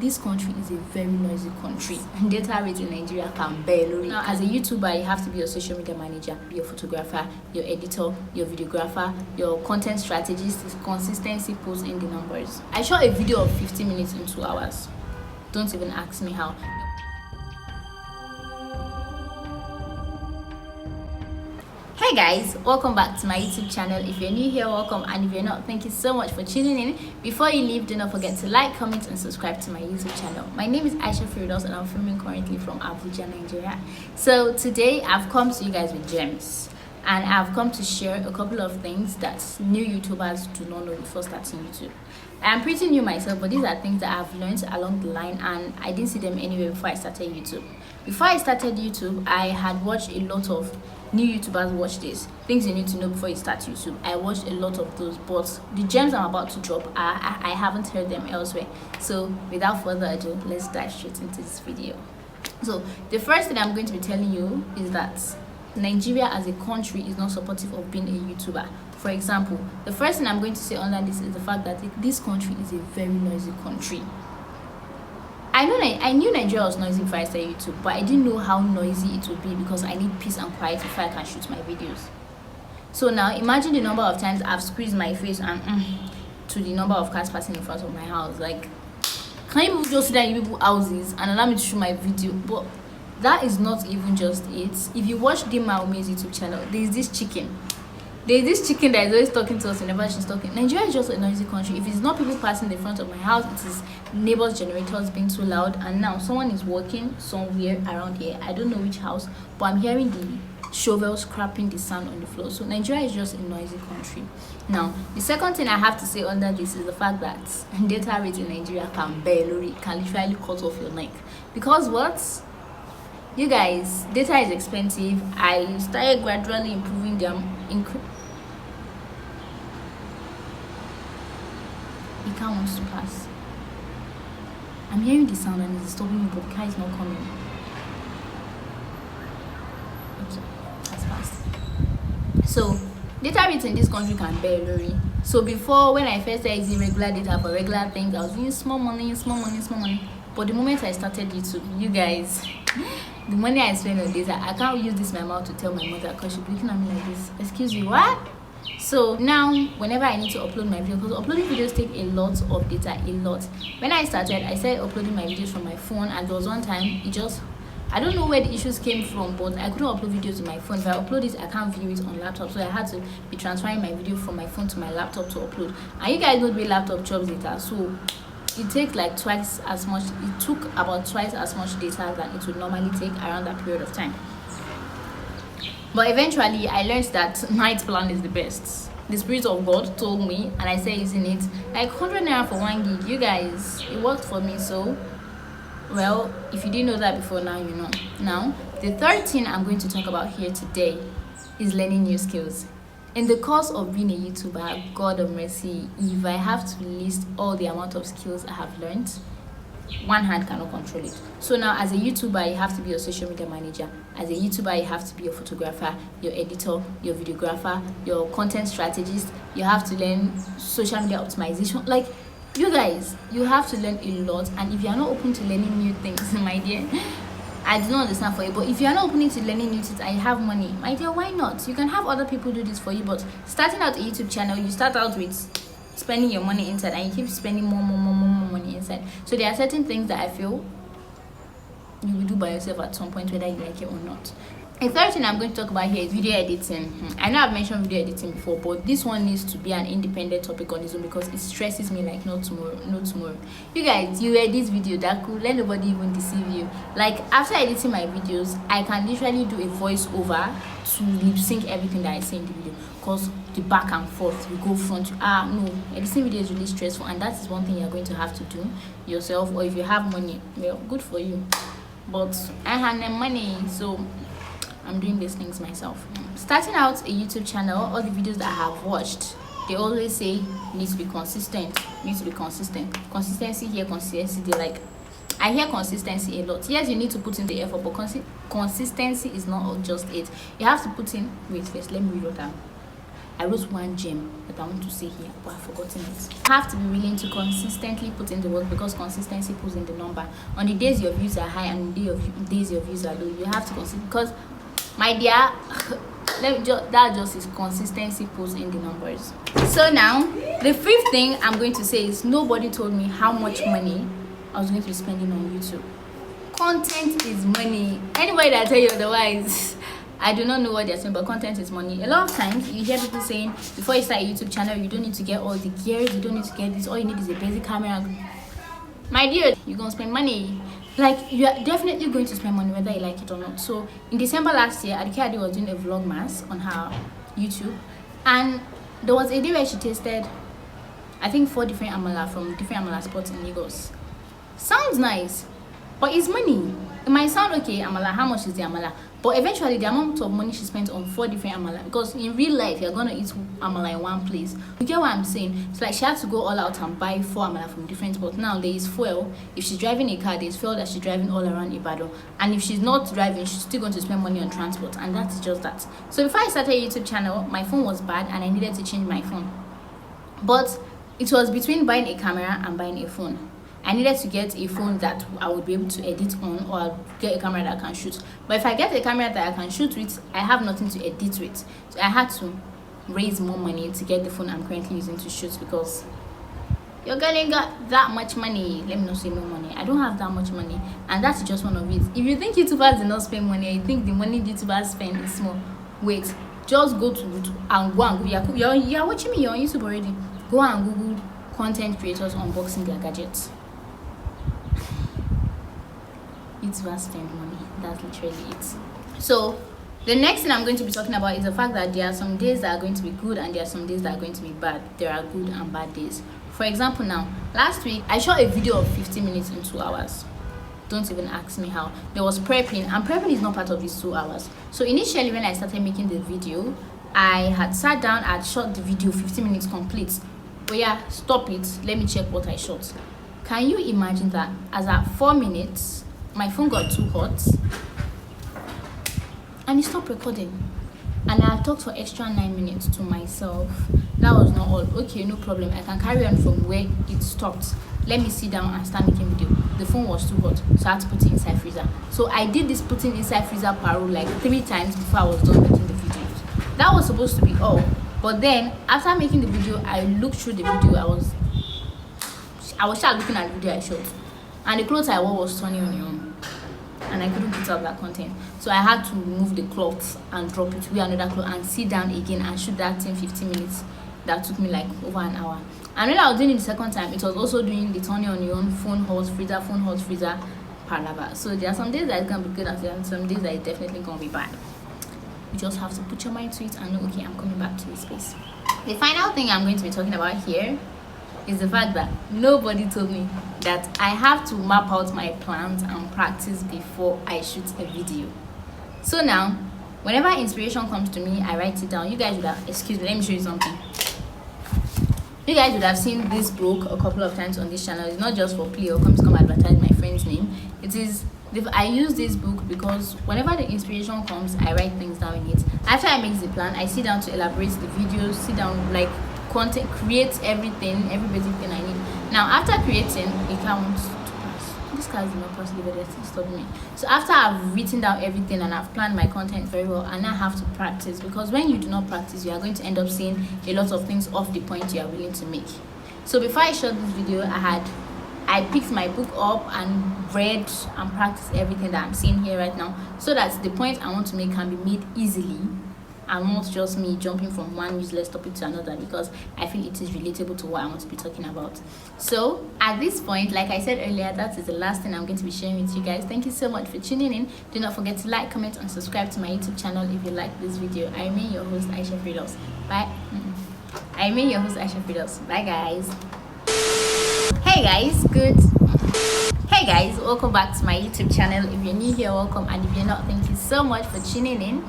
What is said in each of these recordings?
this country is a very noisy country. Data rate in Nigeria can barely. Now, as a YouTuber, you have to be your social media manager, be your photographer, your editor, your videographer, your content strategist. Consistency pulls in the numbers. I shot a video of 50 minutes in 2 hours. Don't even ask me how. Hey guys, welcome back to my YouTube channel. If you're new here, welcome, and if you're not, thank you so much for tuning in. Before you leave, do not forget to like, comment and subscribe to my YouTube channel. My name is Aisha Firdauss and I'm filming currently from Abuja, Nigeria. So today I've come to you guys with gems, and I've come to share a couple of things that new YouTubers do not know before starting YouTube. I'm pretty new myself, but these are things that I've learned along the line and I didn't see them anywhere before I started YouTube. Before I started YouTube, I had watched a lot of new YouTubers watch this, things you need to know before you start YouTube. I watched a lot of those, but the gems I'm about to drop, I haven't heard them elsewhere. So without further ado, let's dive straight into this video. So the first thing I'm going to be telling you is that Nigeria as a country is not supportive of being a YouTuber. For example, the first thing I'm going to say under this is the fact that this country is a very noisy country. I knew Nigeria was noisy before I started YouTube, but I didn't know how noisy it would be because I need peace and quiet before I can shoot my videos. So now imagine the number of times I've squeezed my face and to the number of cars passing in front of my house. Like, can you just sit down in people's houses and allow me to shoot my video? But that is not even just it. If you watch Dima Ome's YouTube channel, there's this chicken that is always talking to us whenever she's talking. Nigeria is just a noisy country. If it's not people passing in front of my house, it is neighbors' generators being too loud. And now someone is working somewhere around here. I don't know which house, but I'm hearing the shovel scraping the sand on the floor. So Nigeria is just a noisy country. Now, the second thing I have to say under this is the fact that data rate in Nigeria can literally cut off your neck. Because what? You guys, data is expensive. I started gradually improving the car wants to pass. I'm hearing the sound and it's stopping me, but the car is not coming. Okay, that's fast. So data rates in this country can barely. So before, when I first started using regular data for regular things, I was using small money. But the moment I started YouTube, you guys, the money I spend on data, I can't use this my mouth to tell my mother because she'll be looking at me like this. Excuse me, what? So now whenever I need to upload my video, because uploading videos take a lot of data, a lot. When I started uploading my videos from my phone, and there was one time I don't know where the issues came from, but I couldn't upload videos on my phone. If I upload it, I can't view it on laptop, so I had to be transferring my video from my phone to my laptop to upload. And you guys know the way laptop chops data, so it takes like twice as much. It took about twice as much data than it would normally take around that period of time. But eventually I learned that night plan is the best. The Spirit of God told me, and I started using it. Like 100 naira for 1 gig, you guys, it worked for me. So well, if you didn't know that before, now you know. Now the third thing I'm going to talk about here today is learning new skills. In the course of being a YouTuber, God of mercy, if I have to list all the amount of skills I have learned, one hand cannot control it. So now as a YouTuber, you have to be your social media manager. As a YouTuber, you have to be your photographer, your editor, your videographer, your content strategist. You have to learn social media optimization. Like, you guys, you have to learn a lot. And if you are not open to learning new things, my dear, I do not understand for you, but if you are not open to learning new things and you have money, my dear, why not? You can have other people do this for you. But starting out a YouTube channel, you start out with spending your money inside and you keep spending more money inside. So there are certain things that I feel you will do by yourself at some point, whether you like it or not. A third thing I'm going to talk about here is video editing. I know I've mentioned video editing before, but this one needs to be an independent topic on its own because it stresses me like no tomorrow. You guys, you edit video that could let nobody even deceive you. Like, after editing my videos, I can literally do a voiceover to lip sync everything that I say in the video, because the back and forth, we go front. No, editing video is really stressful, and that is one thing you're going to have to do yourself. Or if you have money, well, good for you. But I have no money, so I'm doing these things myself. Starting out a YouTube channel, all the videos that I have watched, they always say you need to be consistent. Consistency here, consistency there. Like, I hear consistency a lot. Yes, you need to put in the effort, but consistency is not just it. You have to put in. Wait, first let me read what down. I wrote one gem that I want to say here, but I've forgotten it. You have to be willing to consistently put in the work, because consistency pulls in the number. On the days your views are high and on the days your views are low, you have to consider, because my dear, that just is consistency pulls in the numbers. So now the fifth thing I'm going to say is, nobody told me how much money I was going to be spending on YouTube. Content is money. Anybody that tell you otherwise, I do not know what they're saying, but content is money. A lot of times you hear people saying, before you start a YouTube channel, you don't need to get all the gears, you don't need to get this, all you need is a basic camera. My dear, you're gonna spend money. Like, you are definitely going to spend money whether you like it or not. So in December last year, Adike was doing a vlogmas on her YouTube, and there was a day where she tasted, I think, 4 different amala from different amala spots in Lagos. Sounds nice, but it's money. It might sound okay, amala, how much is the amala? But eventually the amount of money she spent on 4 different amala, because in real life you're gonna eat amala in one place. You get what I'm saying? It's like she had to go all out and buy 4 amala from different spots. Now there is fuel. If she's driving a car, there's fuel that she's driving all around Ibadan. And if she's not driving, she's still going to spend money on transport, and that's just that. So before I started a YouTube channel, my phone was bad and I needed to change my phone. But it was between buying a camera and buying a phone. I needed to get a phone that I would be able to edit on, or I'll get a camera that I can shoot. But if I get a camera that I can shoot with, I have nothing to edit with. So I had to raise more money to get the phone I'm currently using to shoot, because you're gonna got that much money. Let me not say no money. I don't have that much money, and that's just one of it. If you think YouTubers do not spend money, you think the money YouTubers spend is small, wait. Just go to YouTube and go and Google. You're watching me, you're on YouTube already. Go and Google content creators unboxing their gadgets. YouTubers spend money. That's literally it. So the next thing I'm going to be talking about is the fact that there are some days that are going to be good and there are some days that are going to be bad. There are good and bad days. For example, now last week I shot a video of 15 minutes in 2 hours. Don't even ask me how. There was prepping, and prepping is not part of these 2 hours. So initially when I started making the video, I had sat down, I had shot the video 15 minutes complete. But yeah, stop it, let me check what I shot. Can you imagine that? As at 4 minutes, my phone got too hot and it stopped recording, and I talked for extra 9 minutes to myself. That was not all. Okay, no problem, I can carry on from where it stopped. Let me sit down and start making video. The phone was too hot, so I had to put it inside freezer. So I did this putting inside freezer parole like 3 times before I was done making the video. That was supposed to be all, but then after making the video, I looked through the video. I was just looking at the video I shot, and the clothes I wore was turning on your own, and I couldn't put out that content. So I had to remove the cloth and drop it, wear another cloth, and sit down again and shoot that 10-15 minutes. That took me like over an hour. And when I was doing it the second time, it was also doing the turning on your own, phone holds freezer palaver. So there are some days that it's gonna be good, and there are some days that it's definitely gonna be bad. You just have to put your mind to it and know, okay, I'm coming back to this space. The final thing I'm going to be talking about here is the fact that nobody told me that I have to map out my plans and practice before I shoot a video. So now, whenever inspiration comes to me, I write it down. You guys would have, excuse me, let me show you something. You guys would have seen this book a couple of times on this channel. It's not just for play or come advertise my friend's name. It is, I use this book because whenever the inspiration comes, I write things down in it. After I make the plan, I sit down to elaborate the videos, sit down, like, content, create everything, every basic thing I need. Now after creating, it counts to pass. This car is not possible, but it's stopping me. So after I've written down everything and I've planned my content very well, and I have to practice, because when you do not practice, you are going to end up seeing a lot of things off the point you are willing to make. So before I shot this video, I picked my book up and read and practiced everything that I'm seeing here right now, so that the point I want to make can be made easily, and not just me jumping from one useless topic to another, because I feel it is relatable to what I want to be talking about. So at this point, like I said earlier, that is the last thing I'm going to be sharing with you guys. Thank you so much for tuning in. Do not forget to like, comment, and subscribe to my YouTube channel if you like this video. I remain your host, Aisha Firdauss. Bye. I remain your host, Aisha Firdauss. Bye guys. Hey guys, Hey guys, welcome back to my YouTube channel. If you're new here, welcome, and if you're not, thank you so much for tuning in.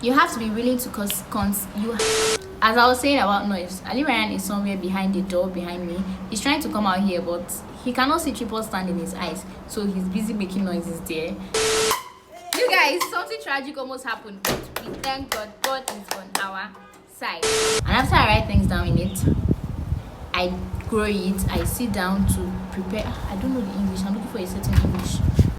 You have to be willing to as I was saying about noise, Ali Ryan is somewhere behind the door behind me. He's trying to come out here, but he cannot see triple stand in his eyes, so he's busy making noises there. You guys, something tragic almost happened. We thank God. God is on our side. And after I write things down in it, I grow it. I sit down to prepare. I don't know the English. I'm looking for a certain English.